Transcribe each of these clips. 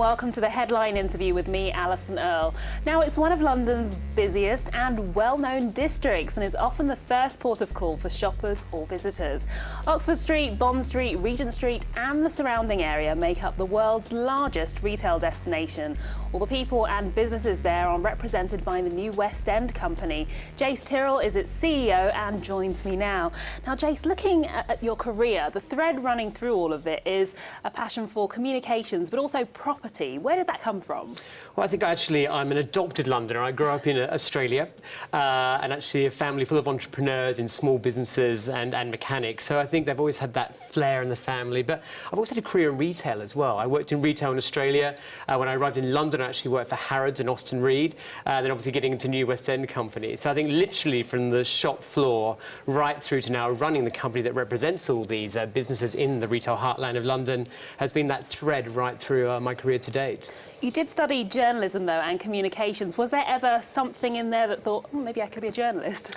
welcome to the headline interview with me, Alison Earle. Now, it's one of London's busiest and well-known districts and is often the first port of call for shoppers or visitors. Oxford Street, Bond Street, Regent Street and the surrounding area make up the world's largest retail destination. All the people and businesses there are represented by the new West End company. Jace Tyrrell is its CEO and joins me now. Now, Jace, looking at your career, the thread running through all of it is a passion for communications, but also property. Where did that come from? Well, I think I'm an adopted Londoner. I grew up in Australia and actually a family full of entrepreneurs in small businesses and mechanics. So I think they've always had that flair in the family. But I've always had a career in retail as well. I worked in retail in Australia. When I arrived in London, I actually worked for Harrods and Austin Reed, then obviously getting into new West End company. So I think literally from the shop floor right through to now running the company that represents all these businesses in the retail heartland of London has been that thread right through my career to date. You did study journalism, though, and communications. Was there ever something in there that thought, maybe I could be a journalist?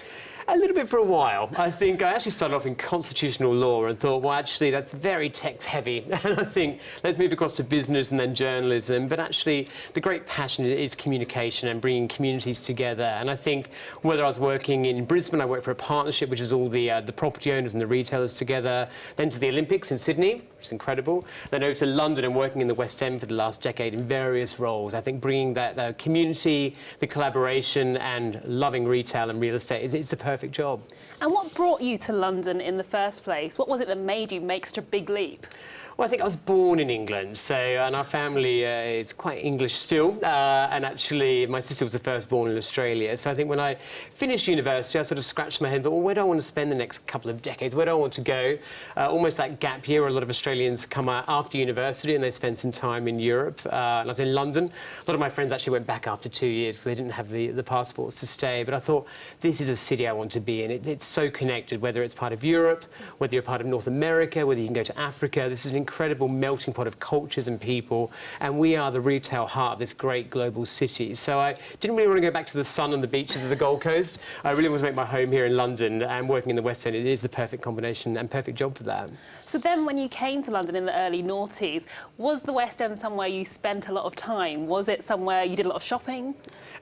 A little bit for a while. I think I actually started off in constitutional law and thought, well, actually, that's very text-heavy. And I think, let's move across to business and then journalism. But actually, the great passion is communication and bringing communities together. And I think whether I was working in Brisbane, I worked for a partnership, which is all the property owners and the retailers together, then to the Olympics in Sydney, which is incredible, then over to London and working in the West End for the last decade in various roles. I think bringing that community, the collaboration and loving retail and real estate is the perfect job. And what brought you to London in the first place? What was it that made you make such a big leap? Well, I think I was born in England, and our family is quite English still, and actually my sister was the first born in Australia. So I think when I finished university, I sort of scratched my head and thought, well, where do I want to spend the next couple of decades? Where do I want to go? Almost that gap year where a lot of Australians come out after university and they spend some time in Europe. And I was in London. A lot of my friends actually went back after 2 years because they didn't have the passports to stay. But I thought, this is a city I want to be in. It's so connected, whether it's part of Europe, whether you're part of North America, whether you can go to Africa. This is an incredible melting pot of cultures and people, and we are the retail heart of this great global city. So I didn't really want to go back to the sun and the beaches of the Gold Coast. I really want to make my home here in London, and working in the West End, it is the perfect combination and perfect job for that. So then when you came to London in the early noughties, was the West End somewhere you spent a lot of time? Was it somewhere you did a lot of shopping?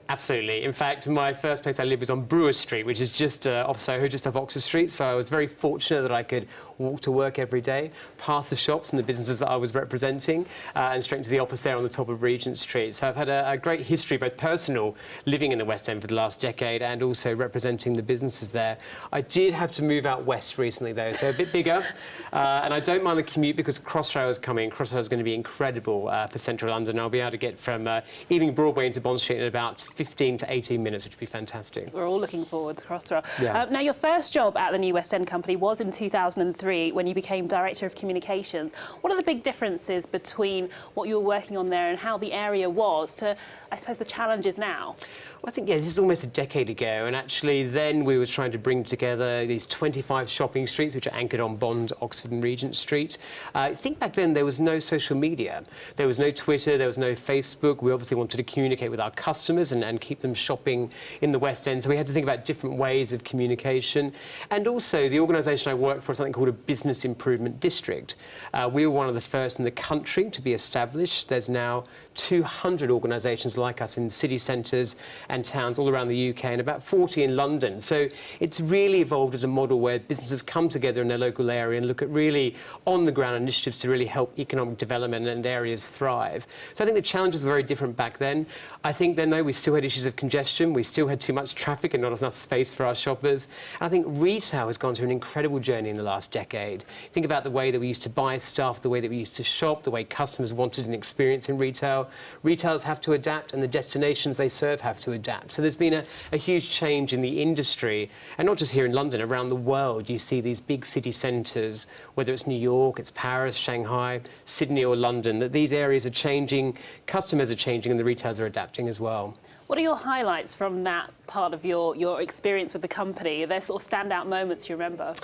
Absolutely. In fact, my first place I lived was on Brewer Street, which is just off Soho, just off Oxford Street. So I was very fortunate that I could walk to work every day, past the shops and the businesses that I was representing, and straight into the office there on the top of Regent Street. So I've had a great history, both personal, living in the West End for the last decade, and also representing the businesses there. I did have to move out west recently, though, so a bit bigger. And I don't mind the commute because Crossrail is coming. Crossrail is going to be incredible for central London. I'll be able to get from Ealing Broadway into Bond Street in about 15 to 18 minutes, which would be fantastic. We're all looking forward to Crossrail. Yeah. Now, your first job at the new West End company was in 2003 when you became Director of Communications. What are the big differences between what you were working on there and how the area was to, I suppose, the challenges now? Well, I think, yeah, this is almost a decade ago, and actually then we were trying to bring together these 25 shopping streets, which are anchored on Bond, Oxford and Regent Street. I think back then there was no social media. There was no Twitter, there was no Facebook. We obviously wanted to communicate with our customers and keep them shopping in the West End. So we had to think about different ways of communication. And also the organisation I worked for is something called a Business Improvement District. We were one of the first in the country to be established. There's now 200 organisations like us in city centres and towns all around the UK and about 40 in London. So it's really evolved as a model where businesses come together in their local area and look at really on-the-ground initiatives to really help economic development and areas thrive. So I think the challenges were very different back then. I think then, though, we still had issues of congestion. We still had too much traffic and not enough space for our shoppers. And I think retail has gone through an incredible journey in the last decade. Think about the way that we used to buy stuff, the way that we used to shop, the way customers wanted an experience in retail. Retailers have to adapt and the destinations they serve have to adapt. So there's been a huge change in the industry, and not just here in London, around the world. You see these big city centres, whether it's New York, it's Paris, Shanghai, Sydney or London, that these areas are changing, customers are changing and the retailers are adapting as well. What are your highlights from that part of your experience with the company? Are there sort of standout moments you remember?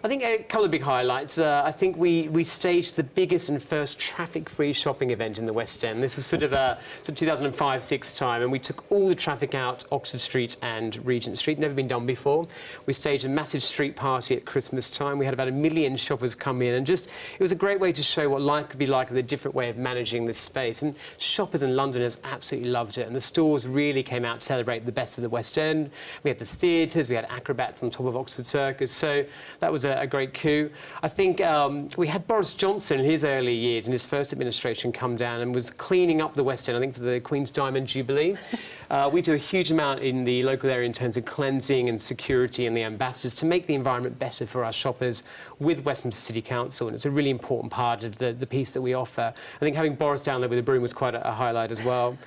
I think a couple of big highlights. I think we staged the biggest and first traffic-free shopping event in the West End. This was sort of 2005-6 time, and we took all the traffic out Oxford Street and Regent Street. Never been done before. We staged a massive street party at Christmas time. We had about 1 million shoppers come in, and it was a great way to show what life could be like with a different way of managing this space. And shoppers and Londoners absolutely loved it, and the stores really came out to celebrate the best of the West End. We had the theatres, we had acrobats on top of Oxford Circus, so that was a great coup. I think we had Boris Johnson in his early years, in his first administration, come down and was cleaning up the West End, I think, for the Queen's Diamond Jubilee. We do a huge amount in the local area in terms of cleansing and security and the ambassadors to make the environment better for our shoppers with Westminster City Council, and it's a really important part of the piece that we offer. I think having Boris down there with a broom was quite a highlight as well.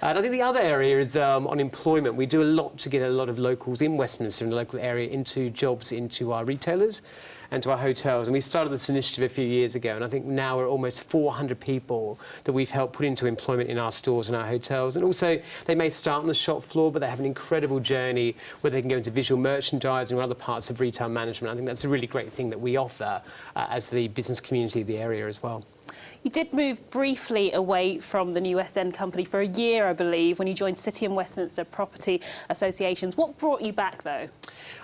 And I think the other area is on employment. We do a lot to get a lot of locals in Westminster, in the local area, into jobs into our retailers and to our hotels. And we started this initiative a few years ago, and I think now we're almost 400 people that we've helped put into employment in our stores and our hotels. And also, they may start on the shop floor, but they have an incredible journey where they can go into visual merchandising or other parts of retail management. I think that's a really great thing that we offer as the business community of the area as well. You did move briefly away from the new West End company for a year, I believe, when you joined City and Westminster Property Associations. What brought you back, though?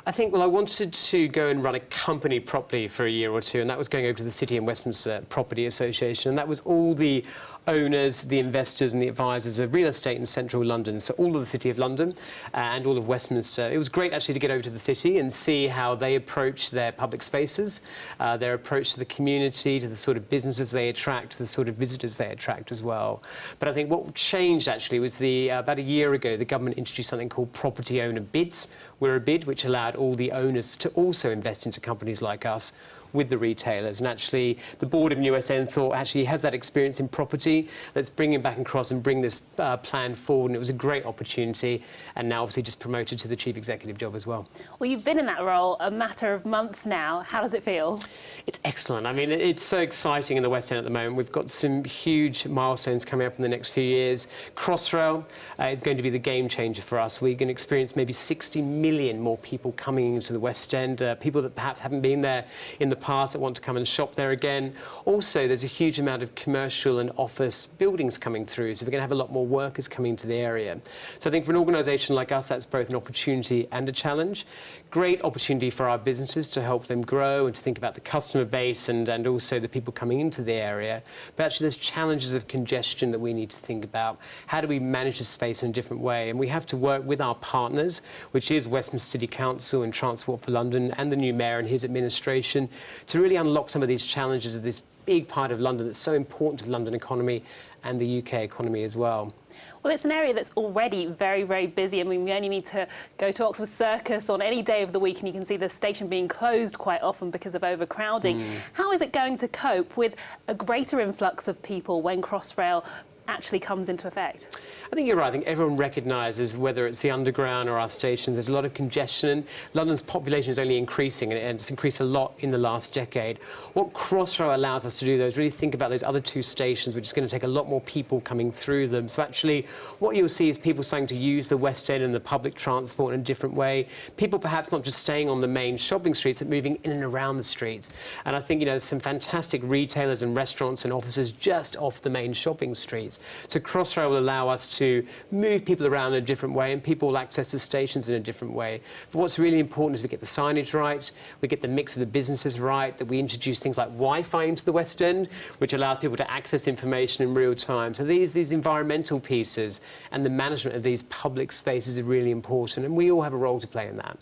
I think, well, I wanted to go and run a company properly for a year or two, and that was going over to the City and Westminster Property Association, and that was all the owners, the investors and the advisors of real estate in central London, so all of the City of London and all of Westminster. It was great actually to get over to the city and see how they approach their public spaces, their approach to the community, to the sort of businesses they attract, to the sort of visitors they attract as well. But I think what changed actually was about a year ago, the government introduced something called property owner bids. We're a bid which allowed all the owners to also invest into companies like us with the retailers. And actually, the board of New West End thought, actually, he has that experience in property. Let's bring him back across and bring this plan forward. And it was a great opportunity. And now, obviously, just promoted to the chief executive job as well. Well, you've been in that role a matter of months now. How does it feel? It's excellent. I mean, it's so exciting in the West End at the moment. We've got some huge milestones coming up in the next few years. Crossrail is going to be the game changer for us. We're going to experience maybe 60 million more people coming into the West End, people that perhaps haven't been there in the past that want to come and shop there again. Also, there's a huge amount of commercial and office buildings coming through, so we're going to have a lot more workers coming to the area. So I think for an organisation like us, that's both an opportunity and a challenge. Great opportunity for our businesses to help them grow and to think about the customer base and also the people coming into the area. But actually, there's challenges of congestion that we need to think about. How do we manage the space in a different way? And we have to work with our partners, which is Westminster City Council and Transport for London and the new mayor and his administration, to really unlock some of these challenges of this big part of London that's so important to the London economy and the UK economy as well. Well, it's an area that's already very, very busy. I mean, we only need to go to Oxford Circus on any day of the week and you can see the station being closed quite often because of overcrowding. How is it going to cope with a greater influx of people when Crossrail actually comes into effect? I think you're right. I think everyone recognises, whether it's the underground or our stations, there's a lot of congestion. London's population is only increasing, and it's increased a lot in the last decade. What Crossrail allows us to do, though, is really think about those other two stations, which is going to take a lot more people coming through them. So actually, what you'll see is people starting to use the West End and the public transport in a different way. People perhaps not just staying on the main shopping streets, but moving in and around the streets. And I think, you know, there's some fantastic retailers and restaurants and offices just off the main shopping streets. So Crossrail will allow us to move people around in a different way and people will access the stations in a different way. But what's really important is we get the signage right, we get the mix of the businesses right, that we introduce things like Wi-Fi into the West End, which allows people to access information in real time. So these environmental pieces and the management of these public spaces are really important, and we all have a role to play in that.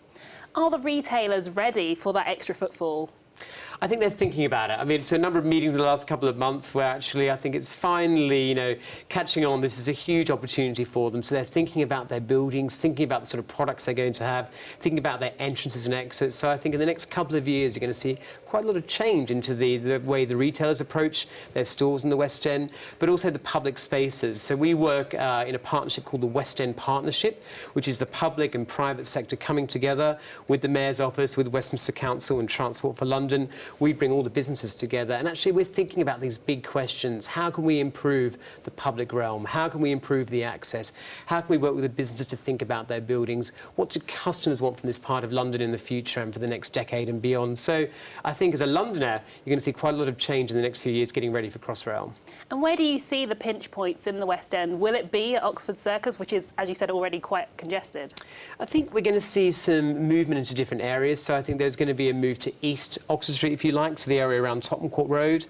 Are the retailers ready for that extra footfall? I think they're thinking about it. I mean, it's a number of meetings in the last couple of months where actually I think it's finally, you know, catching on. This is a huge opportunity for them. So they're thinking about their buildings, thinking about the sort of products they're going to have, thinking about their entrances and exits. So I think in the next couple of years, you're going to see quite a lot of change into the way the retailers approach their stores in the West End, but also the public spaces. So we work in a partnership called the West End Partnership, which is the public and private sector coming together with the Mayor's Office, with Westminster Council and Transport for London, we bring all the businesses together, and actually we're thinking about these big questions. How can we improve the public realm? How can we improve the access? How can we work with the businesses to think about their buildings? What do customers want from this part of London in the future and for the next decade and beyond? So I think as a Londoner, you're going to see quite a lot of change in the next few years getting ready for Crossrail. And where do you see the pinch points in the West End? Will it be at Oxford Circus, which is, as you said, already quite congested? I think we're going to see some movement into different areas. So I think there's going to be a move to East Oxford Street, if you like, so the area around Tottenham Court Road.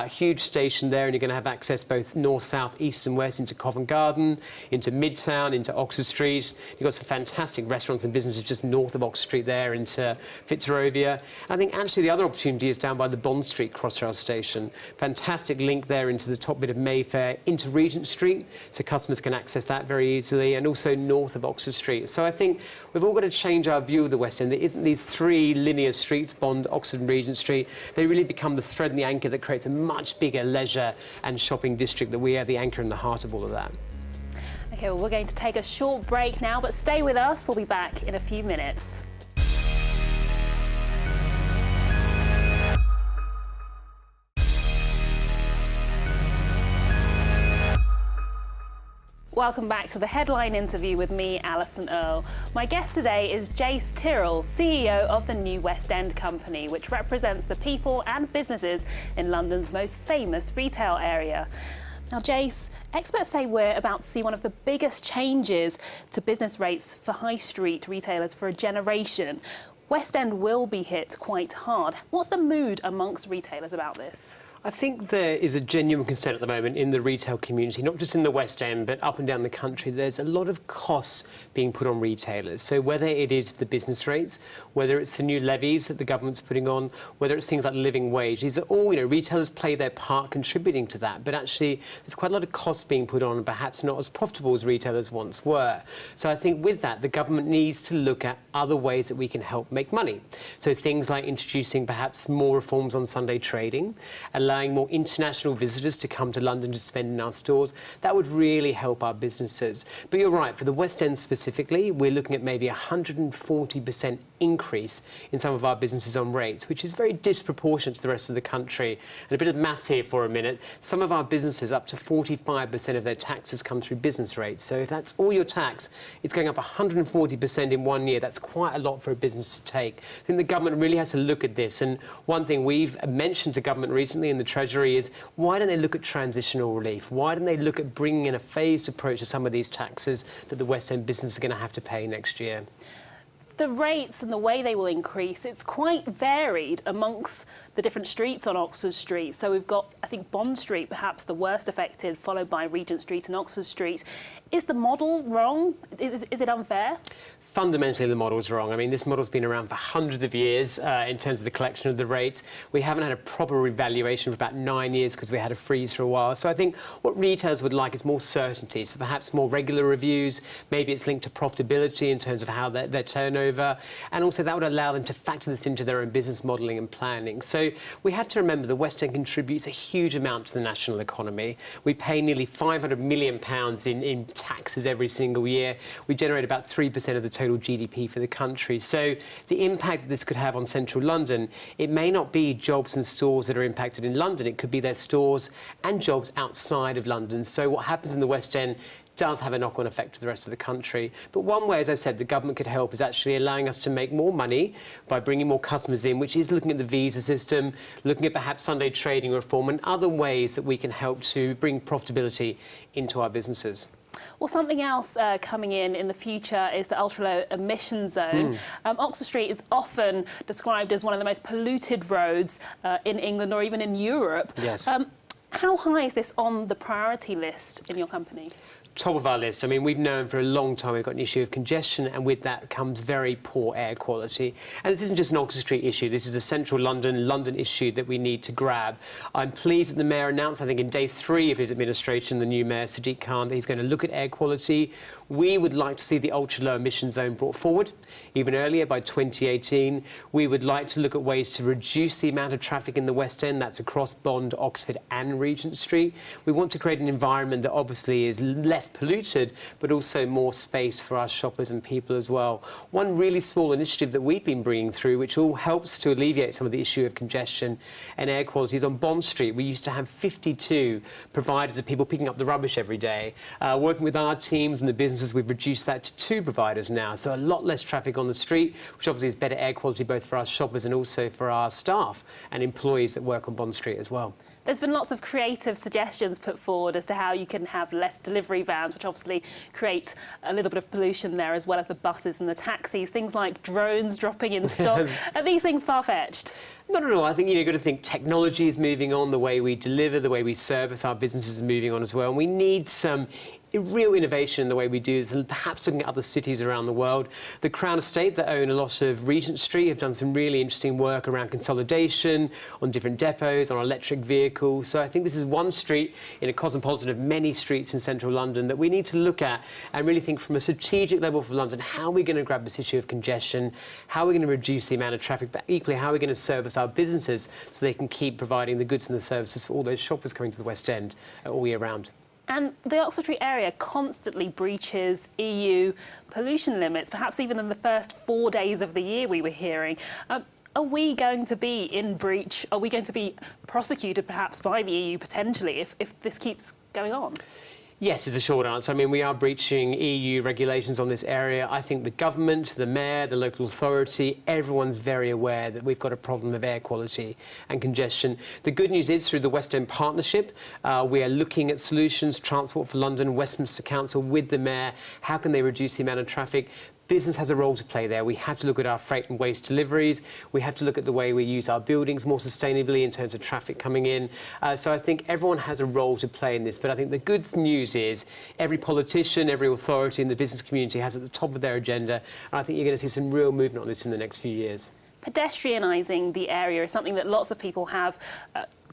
Huge station there, and you're going to have access both north, south, east and west into Covent Garden, into Midtown, into Oxford Street. You've got some fantastic restaurants and businesses just north of Oxford Street there into Fitzrovia. I think actually the other opportunity is down by the Bond Street Crossrail station. Fantastic link there into the top bit of Mayfair, into Regent Street, so customers can access that very easily, and also north of Oxford Street. So I think we've all got to change our view of the West End. There isn't these three linear streets, Bond, Oxford and Regent Street. They really become the thread and the anchor that creates a much bigger leisure and shopping district, that we are the anchor in the heart of all of that. OK, well, we're going to take a short break now, but stay with us. We'll be back in a few minutes. Welcome back to the headline interview with me, Alison Earle. My guest today is Jace Tyrrell, CEO of the New West End Company, which represents the people and businesses in London's most famous retail area. Now, Jace, experts say we're about to see one of the biggest changes to business rates for high street retailers for a generation. West End will be hit quite hard. What's the mood amongst retailers about this? I think there is a genuine concern at the moment in the retail community, not just in the West End, but up and down the country. There's a lot of costs being put on retailers. So whether it is the business rates, whether it's the new levies that the government's putting on, whether it's things like living wage, these are all, retailers play their part contributing to that. But actually, there's quite a lot of costs being put on, and perhaps not as profitable as retailers once were. So I think with that, the government needs to look at other ways that we can help make money. So things like introducing perhaps more reforms on Sunday trading, allowing more international visitors to come to London to spend in our stores. That would really help our businesses. But you're right, for the West End specifically, we're looking at maybe 140% increase in some of our businesses on rates, which is very disproportionate to the rest of the country. And a bit of maths here for a minute. Some of our businesses, up to 45% of their taxes come through business rates. So if that's all your tax, it's going up 140% in 1 year. That's quite a lot for a business to take. I think the government really has to look at this. And one thing we've mentioned to government recently in the Treasury is, why don't they look at transitional relief? Why don't they look at bringing in a phased approach to some of these taxes that the West End business are going to have to pay next year? The rates and the way they will increase, it's quite varied amongst the different streets on Oxford Street. So we've got, I think, Bond Street, perhaps the worst affected, followed by Regent Street and Oxford Street. Is the model wrong? Is it unfair? Fundamentally, the model's wrong. I mean, this model's been around for hundreds of years in terms of the collection of the rates. We haven't had a proper revaluation for about 9 years because we had a freeze for a while. So I think what retailers would like is more certainty. So perhaps more regular reviews. Maybe it's linked to profitability in terms of how their turnover. And also that would allow them to factor this into their own business modelling and planning. So we have to remember the West End contributes a huge amount to the national economy. We pay nearly £500 million in taxes every single year. We generate about 3% of the total GDP for the country. So the impact that this could have on central London, it may not be jobs and stores that are impacted in London. It could be their stores and jobs outside of London. So what happens in the West End does have a knock-on effect to the rest of the country. But one way, as I said, the government could help is actually allowing us to make more money by bringing more customers in, which is looking at the visa system, looking at perhaps Sunday trading reform and other ways that we can help to bring profitability into our businesses. Well, something else coming in the future is the ultra-low emission zone. Oxford Street is often described as one of the most polluted roads in England or even in Europe. Yes. How high is this on the priority list in your company? Top of our list. I mean, we've known for a long time we've got an issue of congestion, and with that comes very poor air quality. And this isn't just an Oxford Street issue. This is a central London issue that we need to grab. I'm pleased that the Mayor announced, I think in day 3 of his administration, the new Mayor, Sadiq Khan, that he's going to look at air quality. We would like to see the ultra-low emission zone brought forward even earlier, by 2018. We would like to look at ways to reduce the amount of traffic in the West End. That's across Bond, Oxford and Regent Street. We want to create an environment that obviously is less less polluted, but also more space for our shoppers and people as well. One really small initiative that we've been bringing through, which all helps to alleviate some of the issue of congestion and air quality, is on Bond Street. We used to have 52 providers of people picking up the rubbish every day. Working with our teams and the businesses, we've reduced that to 2 providers now, so a lot less traffic on the street, which obviously is better air quality both for our shoppers and also for our staff and employees that work on Bond Street as well. There's been lots of creative suggestions put forward as to how you can have less delivery vans, which obviously create a little bit of pollution there, as well as the buses and the taxis, things like drones dropping in stock. Are these things far-fetched? Not at all. I think you've got to think technology is moving on, the way we deliver, the way we service our businesses is moving on as well. And we need some real innovation in the way we do this, and perhaps looking at other cities around the world. The Crown Estate, that own a lot of Regent Street, have done some really interesting work around consolidation, on different depots, on electric vehicles. So I think this is one street in a cosmopolitan of many streets in central London that we need to look at and really think from a strategic level for London, how are we going to grab this issue of congestion, how are we going to reduce the amount of traffic, but equally how are we going to service our businesses so they can keep providing the goods and the services for all those shoppers coming to the West End all year round. And the Oxford Street area constantly breaches EU pollution limits, perhaps even in the first 4 days of the year, we were hearing. Are we going to be in breach? Are we going to be prosecuted perhaps by the EU potentially if this keeps going on? Yes, is a short answer. I mean, we are breaching EU regulations on this area. I think the government, the mayor, the local authority, everyone's very aware that we've got a problem of air quality and congestion. The good news is, through the West End Partnership, we are looking at solutions, Transport for London, Westminster Council, with the mayor. How can they reduce the amount of traffic? Business has a role to play there. We have to look at our freight and waste deliveries. We have to look at the way we use our buildings more sustainably in terms of traffic coming in. So I think everyone has a role to play in this. But I think the good news is every politician, every authority in the business community has at the top of their agenda. And I think you're going to see some real movement on this in the next few years. Pedestrianising the area is something that lots of people have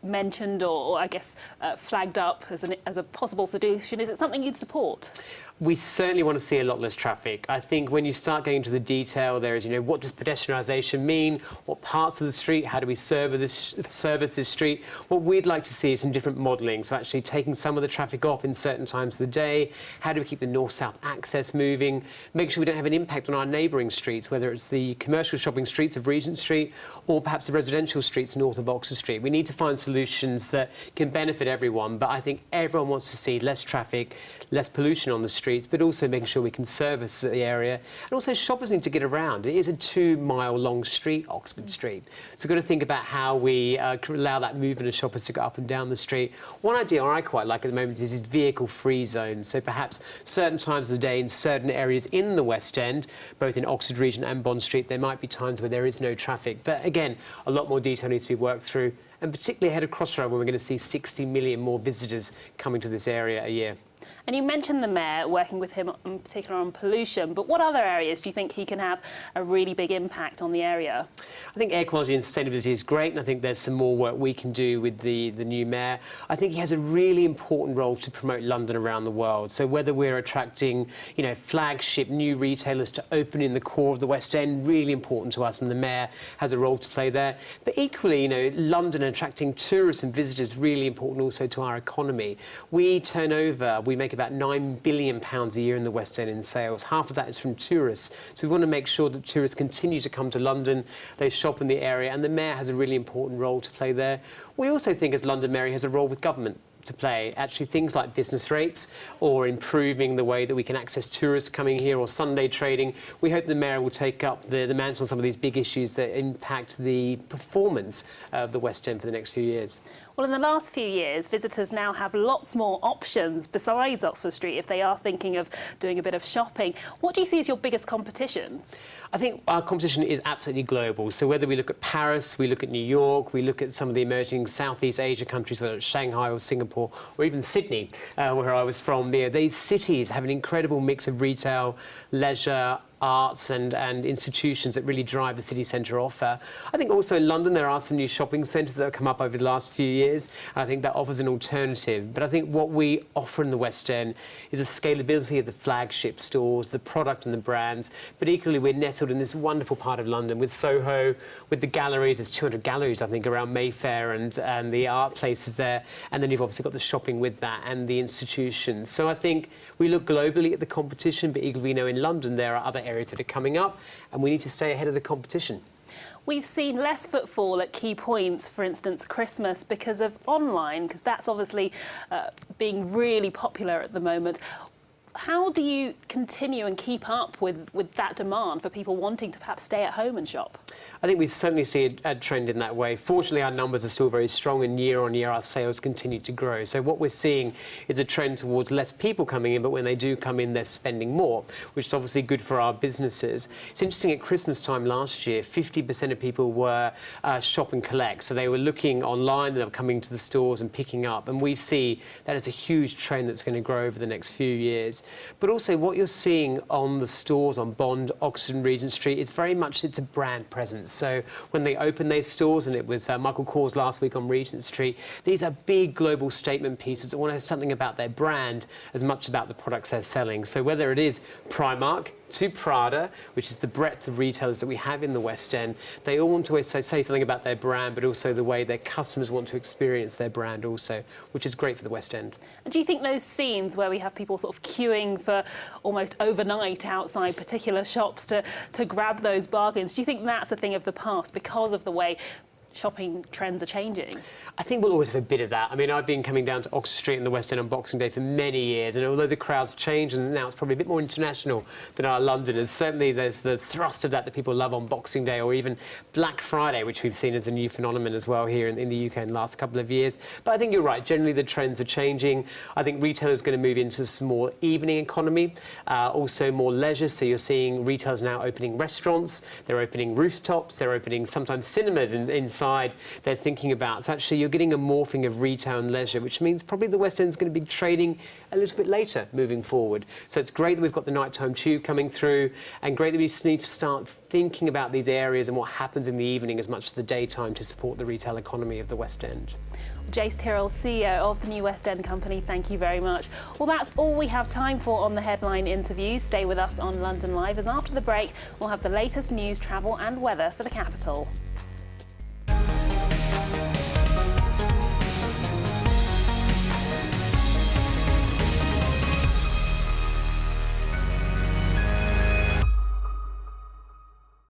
mentioned or I guess, flagged up as a possible solution. Is it something you'd support? We certainly want to see a lot less traffic. I think when you start going into the detail, there is, what does pedestrianisation mean? What parts of the street? How do we service this street? What we'd like to see is some different modelling. So actually taking some of the traffic off in certain times of the day. How do we keep the north-south access moving? Make sure we don't have an impact on our neighbouring streets, whether it's the commercial shopping streets of Regent Street or perhaps the residential streets north of Oxford Street. We need to find solutions that can benefit everyone, but I think everyone wants to see less traffic, less pollution on the streets, but also making sure we can service the area. And also shoppers need to get around. It is a 2-mile long street, Oxford Street. So we've got to think about how we allow that movement of shoppers to go up and down the street. One idea I quite like at the moment is these vehicle-free zones. So perhaps certain times of the day in certain areas in the West End, both in Oxford Region and Bond Street, there might be times where there is no traffic. But again, a lot more detail needs to be worked through, and particularly ahead of Crossrail, when we're going to see 60 million more visitors coming to this area a year. And you mentioned the mayor, working with him in particular on pollution, but what other areas do you think he can have a really big impact on the area? I think air quality and sustainability is great, and I think there's some more work we can do with the new mayor. I think he has a really important role to promote London around the world. So whether we're attracting, flagship new retailers to open in the core of the West End, really important to us, and the mayor has a role to play there. But equally, London attracting tourists and visitors, really important also to our economy. We make about £9 billion a year in the West End in sales. Half of that is from tourists. So we want to make sure that tourists continue to come to London, they shop in the area, and the mayor has a really important role to play there. We also think as London Mayor he has a role with government to play. Actually, things like business rates or improving the way that we can access tourists coming here or Sunday trading. We hope the mayor will take up the mantle on some of these big issues that impact the performance of the West End for the next few years. Well, in the last few years, visitors now have lots more options besides Oxford Street if they are thinking of doing a bit of shopping. What do you see as your biggest competition? I think our competition is absolutely global. So whether we look at Paris, we look at New York, we look at some of the emerging Southeast Asia countries, whether it's Shanghai or Singapore, or even Sydney, where I was from, these cities have an incredible mix of retail, leisure, arts and institutions that really drive the city centre offer. I think also in London there are some new shopping centres that have come up over the last few years. I think that offers an alternative. But I think what we offer in the West End is a scalability of the flagship stores, the product and the brands. But equally, we're nestled in this wonderful part of London with Soho, with the galleries. There's 200 galleries, I think, around Mayfair and the art places there. And then you've obviously got the shopping with that and the institutions. So I think we look globally at the competition, but equally we know in London there are other areas that are coming up and we need to stay ahead of the competition. We've seen less footfall at key points, for instance, Christmas, because of online, because that's obviously being really popular at the moment. How do you continue and keep up with that demand for people wanting to perhaps stay at home and shop? I think we certainly see a trend in that way. Fortunately, our numbers are still very strong, and year on year our sales continue to grow. So what we're seeing is a trend towards less people coming in, but when they do come in, they're spending more, which is obviously good for our businesses. It's interesting, at Christmas time last year, 50% of people were shop and collect. So they were looking online, they were coming to the stores and picking up. And we see that is a huge trend that's going to grow over the next few years. But also what you're seeing on the stores on Bond, Oxford and Regent Street, it's very much, it's a brand presence. So when they open their stores, and it was Michael Kors last week on Regent Street, these are big global statement pieces that want to have something about their brand as much about the products they're selling. So whether it is Primark to Prada, which is the breadth of retailers that we have in the West End, they all want to say something about their brand, but also the way their customers want to experience their brand also, which is great for the West End. And do you think those scenes where we have people sort of queuing for almost overnight outside particular shops to grab those bargains, do you think that's a thing of the past because of the way shopping trends are changing? I think we'll always have a bit of that. I mean, I've been coming down to Oxford Street in the West End on Boxing Day for many years, and although the crowds change and now it's probably a bit more international than our Londoners, certainly there's the thrust of that people love on Boxing Day, or even Black Friday, which we've seen as a new phenomenon as well here in the UK in the last couple of years. But I think you're right, generally the trends are changing. I think retailers are going to move into some more evening economy, also more leisure, so you're seeing retailers now opening restaurants, they're opening rooftops, they're opening sometimes cinemas inside they're thinking about. So actually you're getting a morphing of retail and leisure, which means probably the West End is going to be trading a little bit later moving forward. So it's great that we've got the nighttime tube coming through, and great that we just need to start thinking about these areas and what happens in the evening as much as the daytime to support the retail economy of the West End. Jace Tyrrell, CEO of the New West End Company, thank you very much. Well, that's all we have time for on the Headline Interviews. Stay with us on London Live, as after the break we'll have the latest news, travel and weather for the capital.